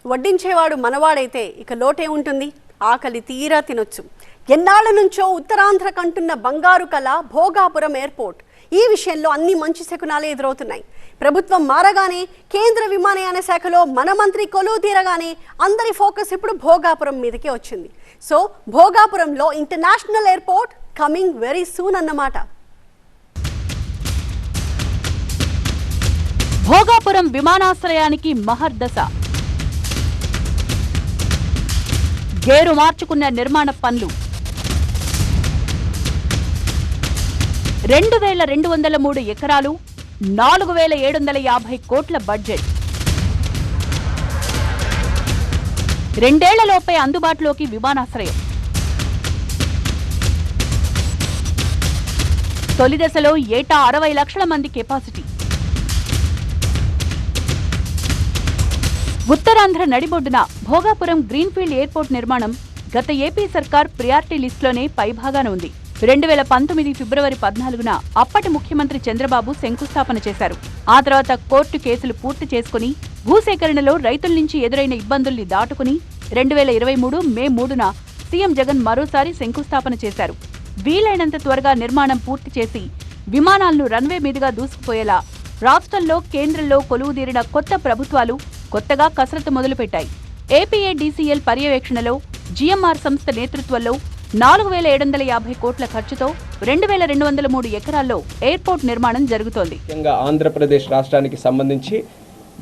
వడ్డించేవాడు మనవాడైతే ఇక లోటే ఉంటుంది. ఆకలి తీరా తినొచ్చు. ఎన్నాళ్ళ నుంచో ఉత్తరాంధ్ర కంటున్న బంగారు కళ భోగాపురం ఎయిర్పోర్ట్. ఈ విషయంలో అన్ని మంచి శకునాలే ఎదురవుతున్నాయి. ప్రభుత్వం మారగానే, కేంద్ర విమానయాన శాఖలో మన మంత్రి కొలువు తీరగానే అందరి ఫోకస్ ఇప్పుడు భోగాపురం మీదకే వచ్చింది. సో భోగాపురంలో international airport coming very soon అన్నమాట. భోగాపురం విమానాశ్రయానికి మహర్దశ. గేరు మార్చుకున్న నిర్మాణ పనులు. 2203 ఎకరాలు, 4750 కోట్ల బడ్జెట్. 2 ఏళ్లలోపే అందుబాటులోకి విమానాశ్రయం. తొలి దశలో ఏటా 60 లక్షల మంది కెపాసిటీ. ఉత్తరాంధ్ర నడిబొడ్డున భోగాపురం గ్రీన్ఫీల్డ్ ఎయిర్పోర్ట్ నిర్మాణం గత ఏపీ సర్కార్ ప్రియారిటీ లిస్టులోనే పైభాగాన ఉంది. 2019 ఫిబ్రవరి 14న అప్పటి ముఖ్యమంత్రి చంద్రబాబు శంకుస్థాపన చేశారు. ఆ తర్వాత కోర్టు కేసులు పూర్తి చేసుకుని భూసేకరణలో రైతుల నుంచి ఎదురైన ఇబ్బందుల్ని దాటుకుని 2023 మే 3న సీఎం జగన్ మరోసారి శంకుస్థాపన చేశారు. వీలైనంత త్వరగా నిర్మాణం పూర్తి చేసి విమానాలను రన్వే మీదుగా దూసుకుపోయేలా రాష్ట్రంలో, కేంద్రంలో కొలువుదీరిన కొత్త ప్రభుత్వాలు కొత్తగా కసరత్తు మొదలుపెట్టాయి. ఏపీఏడీసీఎల్ పర్యవేక్షణలో, జీఎంఆర్ సంస్థ నేతృత్వంలో 4750 కోట్ల ఖర్చుతో 2203 ఎకరాల్లో ఎయిర్పోర్ట్ నిర్మాణం జరుగుతోంది. ఆంధ్రప్రదేశ్ రాష్ట్రానికి సంబంధించి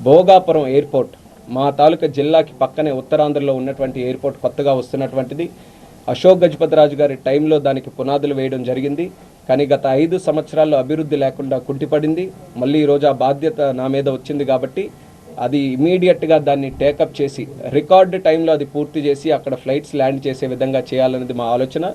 భోగాపురం ఎయిర్పోర్ట్ మా తాలూకా జిల్లాకి పక్కనే ఉత్తరాంధ్రలో ఉన్నటువంటి ఎయిర్పోర్ట్ కొత్తగా వస్తున్నటువంటిది. అశోక్ గజపతిరాజు గారి టైంలో దానికి పునాదులు వేయడం జరిగింది. కానీ గత 5 సంవత్సరాల్లో అభివృద్ధి లేకుండా కుంటిపడింది. మళ్ళీ ఈరోజు ఆ బాధ్యత నా మీద వచ్చింది కాబట్టి అది ఇమీడియట్గా దాన్ని టేకప్ చేసి రికార్డు టైంలో అది పూర్తి చేసి అక్కడ ఫ్లైట్స్ ల్యాండ్ చేసే విధంగా చేయాలనేది మా ఆలోచన.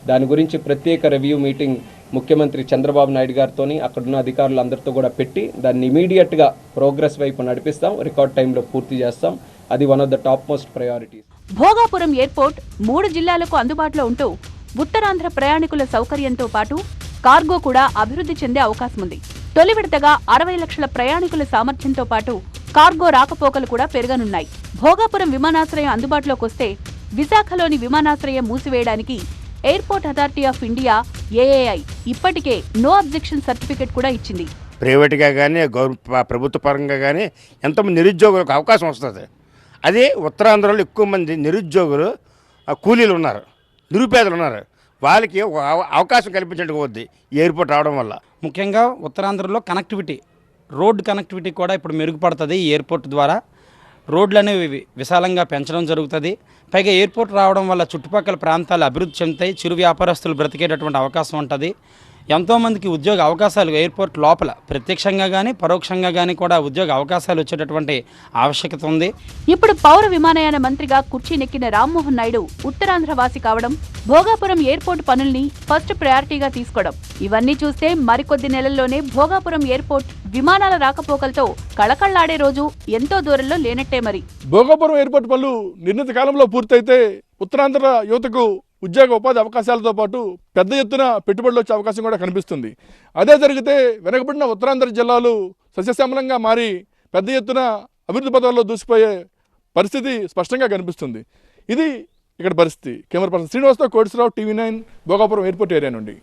దాని గురించి ప్రత్యేక రివ్యూ మీటింగ్ ముఖ్యమంత్రి చంద్రబాబు నాయుడు గారితో అక్కడున్న అధికారులందరితో కూడా పెట్టి దాన్ని ఇమీడియట్గా ప్రోగ్రెస్ వైపు నడిపిస్తాం, రికార్డ్ టైంలో పూర్తి చేస్తాం. అది one of the top most priorities. Bhogapuram airport 3 జిల్లాలకు అందుబాటులో ఉంటూ ఉత్తరాంధ్ర ప్రయాణికుల సౌకర్యంతో పాటు కార్గో కూడా అభివృద్ధి చెందే అవకాశం ఉంది. తొలి విడతగా 60 లక్షల ప్రయాణికుల సామర్థ్యంతో పాటు కార్గో రాకపోకలు కూడా పెరగనున్నాయి. భోగాపురం విమానాశ్రయం అందుబాటులోకి వస్తే విశాఖలోని విమానాశ్రయం మూసివేయడానికి airport authority of India AAI ఇప్పటికే నో అబ్జెక్షన్ సర్టిఫికెట్ కూడా ఇచ్చింది. ప్రైవేట్గా కానీ ప్రభుత్వ పరంగా కానీ ఎంతమంది నిరుద్యోగులకు అవకాశం వస్తుంది. అదే ఉత్తరాంధ్రలో ఎక్కువ మంది నిరుద్యోగులు, కూలీలు ఉన్నారు, నిరుపేదలు ఉన్నారు. వాళ్ళకి అవకాశం కల్పించడానికి పోద్ది ఎయిర్పోర్ట్ రావడం వల్ల. ముఖ్యంగా ఉత్తరాంధ్రలో కనెక్టివిటీ, రోడ్ కనెక్టివిటీ కూడా ఇప్పుడు మెరుగుపడుతుంది. ఈ ఎయిర్పోర్ట్ ద్వారా రోడ్లు అనేవి విశాలంగా పెంచడం జరుగుతుంది. పైగా ఎయిర్పోర్ట్ రావడం వల్ల చుట్టుపక్కల ప్రాంతాలు అభివృద్ధి చెందుతాయి. చిరు వ్యాపారస్తులు బ్రతికేటటువంటి అవకాశం ఉంటుంది. ఎంతోమందికి ఉద్యోగ అవకాశాలు ఎయిర్పోర్ట్ లోపల ప్రత్యక్షంగా కానీ పరోక్షంగా కానీ కూడా ఉద్యోగ అవకాశాలు వచ్చేటటువంటి ఆవశ్యకత ఉంది. ఇప్పుడు పౌర విమానయాన మంత్రిగా కుర్చీ నెక్కిన రామ్మోహన్ నాయుడు ఉత్తరాంధ్ర వాసి కావడం, భోగాపురం ఎయిర్పోర్ట్ పనుల్ని ఫస్ట్ ప్రయారిటీగా తీసుకోవడం, ఇవన్నీ చూస్తే మరికొద్ది నెలల్లోనే భోగాపురం ఎయిర్పోర్ట్ విమానాల రాకపోకలతో కళకళ్లాడే రోజు ఎంతో దూరంలో లేనట్టే. మరి భోగాపురం ఎయిర్పోర్ట్ పనులు నిర్ణీత కాలంలో పూర్తయితే ఉత్తరాంధ్ర యువతకు ఉద్యోగ ఉపాధి అవకాశాలతో పాటు పెద్ద ఎత్తున పెట్టుబడులు వచ్చే అవకాశం కూడా కనిపిస్తుంది. అదే జరిగితే వెనకబడిన ఉత్తరాంధ్ర జిల్లాలు సస్యశ్యామలంగా మారి పెద్ద ఎత్తున అభివృద్ధి పథకాల్లో దూసిపోయే పరిస్థితి స్పష్టంగా కనిపిస్తుంది. ఇది ఇక్కడ పరిస్థితి. కెమెరా పర్సన్ శ్రీనివాస్తో కోడిశ్రావు, TV9, భోగాపురం ఎయిర్పోర్ట్ ఏరియా నుండి.